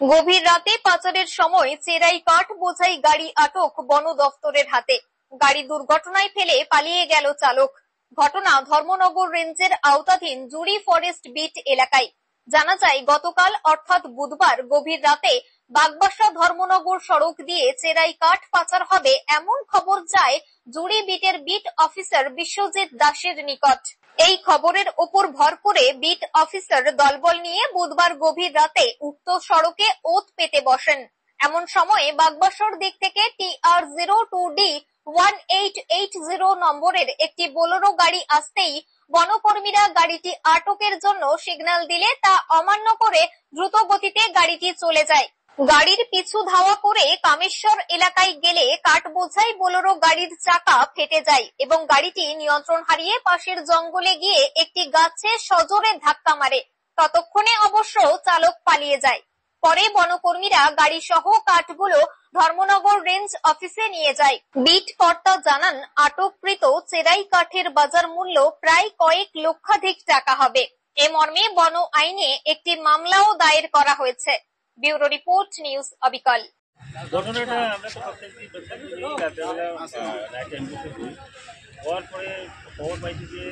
গভীর রাতে পাচারের সময় চেরাই কাঠ বোঝাই গাড়ি আটক বন দফতরের হাতে। গাড়ি দুর্ঘটনায় ফেলে পালিয়ে গেল চালক। ঘটনা ধর্মনগর রেঞ্জের আওতাধীন জুড়ি ফরেস্ট বিট এলাকায়। জানা যায়, গতকাল অর্থাৎ বুধবার গভীর রাতে বাগবাসা ধর্মনগর সড়ক দিয়ে চেরাই কাঠ পাচার হবে এমন খবর যায় জুড়ি বিটের বিট অফিসার বিশ্বজিৎ দাসের নিকট। এই খবরের উপর ভর করে বিট অফিসার দলবল নিয়ে বুধবার গভীর রাতে উক্ত সড়কে ওত পেতে বসেন। এমন সময়ে বাগবাসার দিক থেকে TR02D 1880 নম্বরের একটি বোলেরো গাড়ি আসতেই বনকর্মীরা গাড়িটি আটকের জন্য সিগন্যাল দিলে তা অমান্য করে দ্রুত গতিতে গাড়িটি চলে যায়। গাড়ির পিছু ধাওয়া করে কামেশ্বর এলাকায় গেলে কাঠ বোঝাই বোলেরো গাড়ির চাকা ফেটে যায় এবং গাড়িটি নিয়ন্ত্রণ হারিয়ে পাশের জঙ্গলে গিয়ে একটি গাছে সজোরে ধাক্কা মারে। ততক্ষণে অবশ্য চালক পালিয়ে যায়। পরে বনকর্মীরা গাড়ি সহ কাঠগুলো ধর্মনগর রেঞ্জ অফিসে নিয়ে যায়। বিট কর্তা জানান, আটককৃত চেরাই কাঠের বাজার মূল্য প্রায় কয়েক লক্ষাধিক টাকা হবে। এ মর্মে বন আইনে একটি মামলাও দায়ের করা হয়েছে। ব্যুরো রিপোর্ট, নিউজ অবিকল। ঘটনাটা আমরা তো প্রত্যেকদিন রাত্রেবেলা নাইট অ্যাম্বুলেন্সে করি। হওয়ার পরে খবর পাইছি যে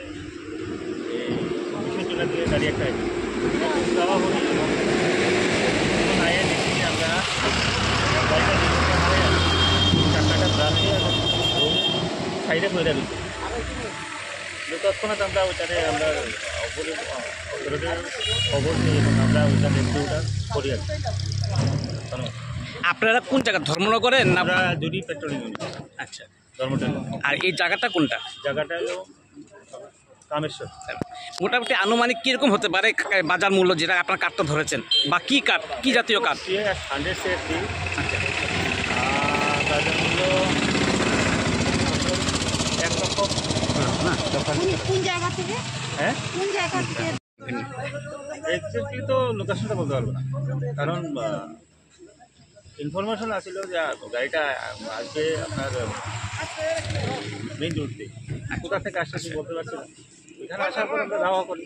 চুলা দিয়ে গাড়ি একটা যাওয়া হলো। আয়ে দেখি আমরা চাকাটা ব্রাশ দিয়ে সাইডে করে দিচ্ছি। তৎক্ষণাৎ আমরা ওইটারে আমরা অপরাধের খবর নিই এবং আমরা ওইটা দেখতে ওটা করি আর কি। আপনারা কোন জায়গা, ধর্মনগরের না? আমরা জুড়ি পেট্রোলিং ইউনিট। আচ্ছা, ধর্মনগর। আর এই জায়গাটা কোনটা? জায়গাটা হলো কামেশ্বর। মোটামুটি আনুমানিক কিরকম হতে পারে বাজার মূল্য, যেটা আপনার কাঠটা ধরেছেন, বা কি কাঠ, কি জাতীয় কাঠ? 100 সেফটি। বাজার মূল্য 1 লক্ষ। কোন জায়গা থেকে? হ্যাঁ, কোন জায়গা থেকে? এক্স্যাক্টলি তো লোকেশনটা বলতে পারবো না, কারণ ইনফরমেশন আসছিল যে গাড়িটা আসবে আপনার মেইন রোড দিয়ে। কোথা থেকে আসছে কি বলতে পারছি না। এখানে আসার পর আমরা ধাওয়া করি।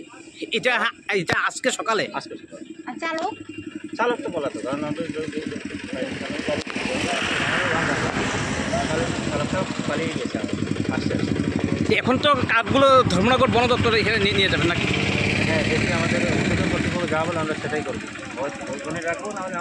এটা আজকে সকালে? আজকে আর চালক? চালক তো বলা তো, কারণ আমাদের চালকটা পালিয়ে গেছে, আসছে। এখন তো কাঠগুলো ধর্মনগর বন দপ্তরে এখানে নিয়ে যাবেন নাকি? হ্যাঁ, দেখি আমাদের কর্তৃপক্ষ যা বলে আমরা সেটাই করবো। ওখানে রাখবো না আমাদের